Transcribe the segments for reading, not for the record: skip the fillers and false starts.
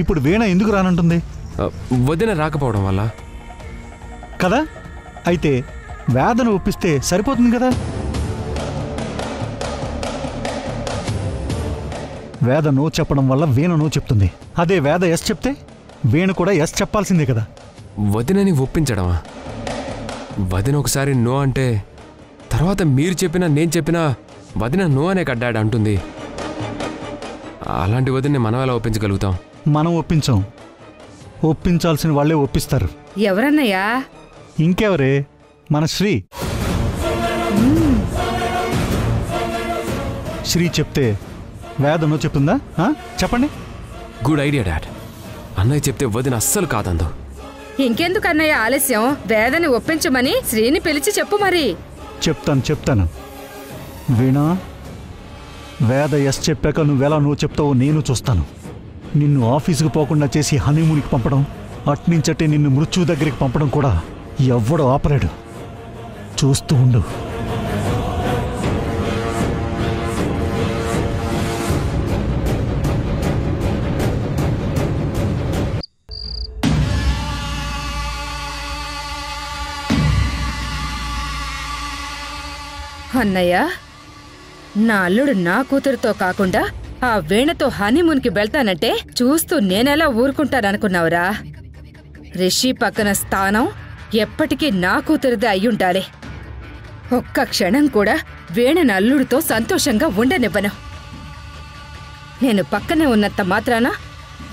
ఇప్పుడు వీణ ఎందుకు రానంటుంది? వదిన రాకపోవడం వల్ల కదా. అయితే వేదను ఒప్పిస్తే సరిపోతుంది కదా. వేద నో చెప్పడం వల్ల వీణ నో చెప్తుంది. అదే వేద ఎస్ చెప్తే వీణ కూడా ఎస్ చెప్పాల్సిందే కదా. వదినని ఒప్పించడమా? వదిన ఒకసారి నో అంటే తర్వాత మీరు చెప్పినా నేను చెప్పినా వదిన నో అనే కడ్డాడు అంటుంది. అలాంటి వదిన్ని మనం ఎలా ఒప్పించగలుగుతాం? మనం ఒప్పించాం, ఒప్పించాల్సిన వాళ్ళే ఒప్పిస్తారు. ఎవరన్నయ్యా? ఇంకెవరే, మన శ్రీ. శ్రీ చెప్తే వేదనో చెప్తుందా? చెప్పండి. Good idea dad. అన్నయ్య చెప్తే వదిన అస్సలు కాదందు. ఇంకెందుకు అన్నయ్య ఆలస్యం? వేదని ఒప్పించమని శ్రీని పిలిచి చెప్పు. మరి చెప్తాను. వీణా, వేద ఎస్ చెప్పాక నువ్వెలా నువ్వు చెప్తావో నేను చూస్తాను. నిన్ను ఆఫీసుకు పోకుండా చేసి హనీమూన్కి పంపడం, అట్నుంచటే నిన్ను మృత్యువు దగ్గరికి పంపడం కూడా ఎవ్వడో ఆపలేడు. చూస్తూ ఉండు. అన్నయ్య, నా అల్లుడు నా కూతురుతో కాకుండా ఆ వీణతో హనీమూన్కి వెళ్తానంటే చూస్తూ నేనెలా ఊరుకుంటాననుకున్నావురా? రిషి పక్కన స్థానం ఎప్పటికీ నా కూతురిదే అయ్యుండాలి. ఒక్క క్షణం కూడా వీణ అల్లుడితో సంతోషంగా ఉండనివ్వను. నేను పక్కనే ఉన్నంత మాత్రాన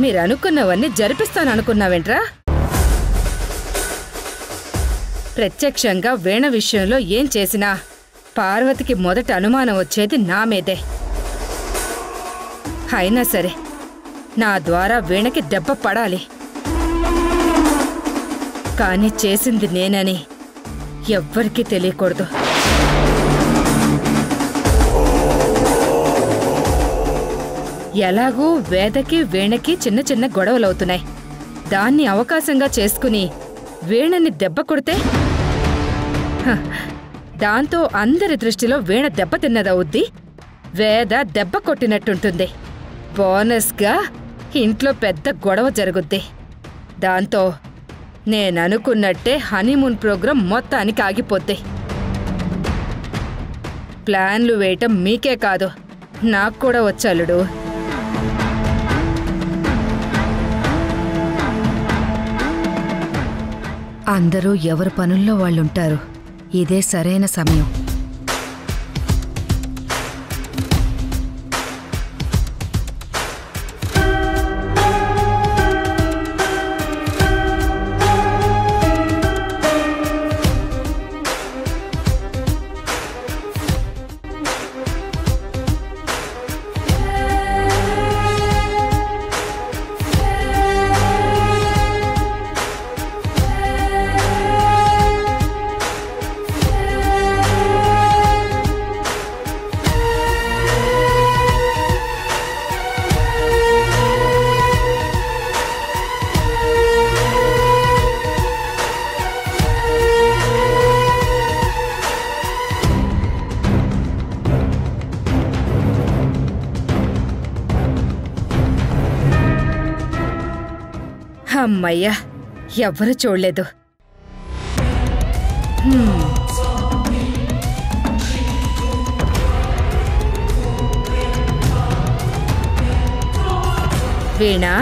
మీరనుకున్నవన్నీ జరిపిస్తాననుకున్నావేంట్రా? ప్రత్యక్షంగా వీణ విషయంలో ఏం చేసినా పార్వతికి మొదట అనుమానం వచ్చేది నా మీదే. అయినా సరే నా ద్వారా వీణకి దెబ్బ పడాలి. కానీ చేసింది నేనని ఎవ్వరికీ తెలియకూడదు. ఎలాగూ వేదకి వీణకి చిన్న చిన్న గొడవలవుతున్నాయి. దాన్ని అవకాశంగా చేసుకుని వీణని దెబ్బ కొడితే దాంతో అందరి దృష్టిలో వీణ దెబ్బతిన్నదవుద్ది, వేద దెబ్బ కొట్టినట్టుంటుంది. బోనస్గా ఇంట్లో పెద్ద గొడవ జరుగుద్ది. దాంతో నేననుకున్నట్టే హనీమూన్ ప్రోగ్రాం మొత్తానికి ఆగిపోద్ది. ప్లాన్లు వేయటం మీకే కాదు, నాకు కూడా వచ్చాలుడు. అందరూ ఎవరి పనుల్లో వాళ్ళుంటారు. ఇదే సరైన సమయం. అమ్మయ్యా, ఎవ్వరూ చూడలేదు. వీణా,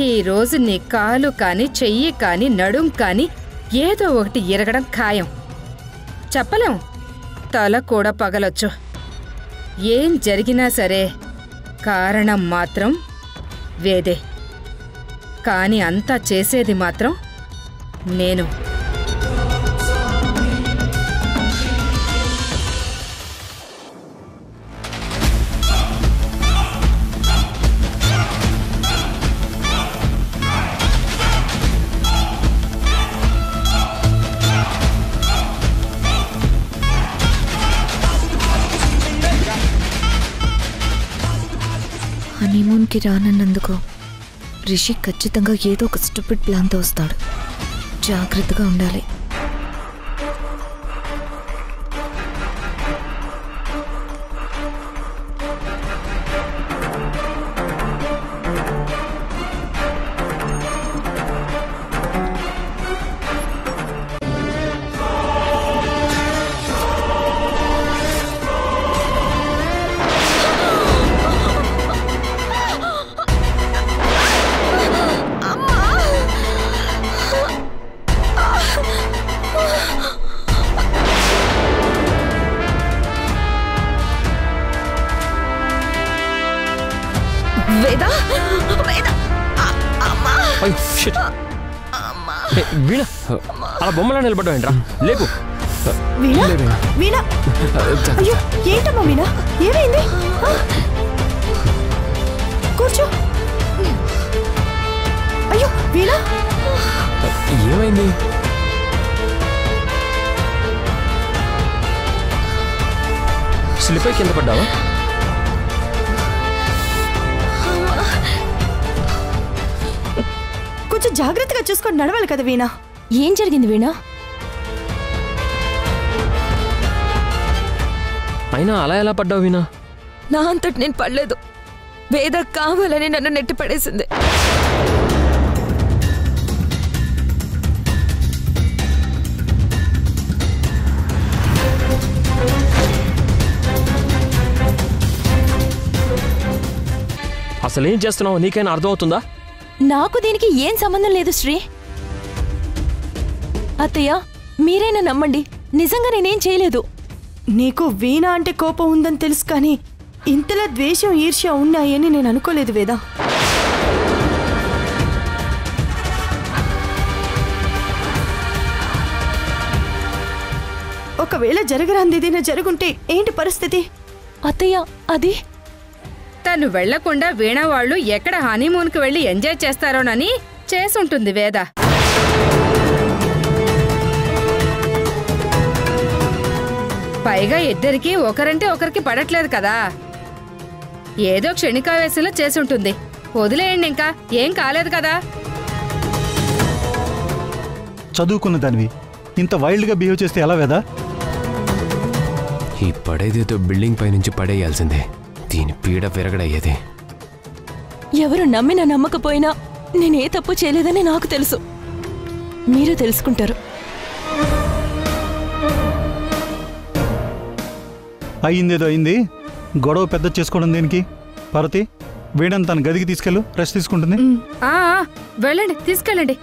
ఈరోజు నీ కాలు కాని చెయ్యి కాని నడుం కాని ఏదో ఒకటి ఇరగడం ఖాయం. చెప్పలేం, తల కూడా పగలొచ్చు. ఏం జరిగినా సరే కారణం మాత్రం వేదే. కానీ అంతా చేసేది మాత్రం నేను. హనీమూన్కి రానన్నందుకు రిషి ఖచ్చితంగా ఏదో ఒక స్టూపిడ్ ప్లాన్తో వస్తాడు. జాగ్రత్తగా ఉండాలి. వేదా వేదా అమ్మా అయ్యో షిట్ వీణ అలా బొమ్మలా నిలబడ్డావేంట్రా లేకు వీణా వీణా అయ్యో ఏంటమ్మా వీణా ఏమైంది కూర్చో అయ్యో వీణా ఏమైంది స్లిప్ అయి కింద పడ్డావా కొంచెం జాగ్రత్తగా చూసుకొని నడవాలి కదా వీణా ఏం జరిగింది వీణా అయినా అలా ఎలా పడ్డావు వీణా నా అంతటి నేను పడలేదు వేద కావాలని నన్ను నెట్టి పడేసింది అసలేం చేస్తున్నావు నీకైనా అర్థమవుతుందా నాకు దీనికి ఏం సంబంధం లేదు శ్రీ అత్తయ్య మీరైనా నమ్మండి నిజంగా నేనేం చేయలేదు నీకు వీణ అంటే కోపం ఉందని తెలుసు కానీ ఇంతలా ద్వేషం ఈర్ష్య ఉన్నాయని నేను అనుకోలేదు వేదా ఒకవేళ జరగరాంది ఏదైనా జరుగుంటే ఏంటి పరిస్థితి అత్తయ్య అది తను వెళ్లకుండా వీణ వాళ్ళు ఎక్కడ హనీమూన్కి వెళ్లి ఎంజాయ్ చేస్తారోనని చేసుంటుంది వేద పైగా ఇద్దరికీ ఒకరంటే ఒకరికి పడట్లేదు కదా ఏదో క్షణికావేశంలో చేసుంటుంది వదిలేయండి ఇంకా ఏం కాలేదు కదా చదువుకున్న దానివి ఇంత వైల్డ్గా బిహేవ్ చేస్తే ఎలా వేదా ఈ పడేదేదో బిల్డింగ్ పైనుంచి పడేయాల్సిందే దీని పీడ విరగడయ్యేది ఎవరు నమ్మినా నమ్మకపోయినా నేనే తప్పు చేయలేదని నాకు తెలుసు మీరు తెలుసుకుంటారు అయిందేదో అయింది గొడవ పెద్ద చేసుకోవడం దేనికి పార్వతి వీడని తన గదికి తీసుకెళ్ళు రెస్ట్ తీసుకుంటుంది ఆ వెళ్ళండి తీసుకెళ్ళండి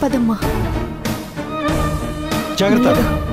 పదమ్మా జాగ్రత్త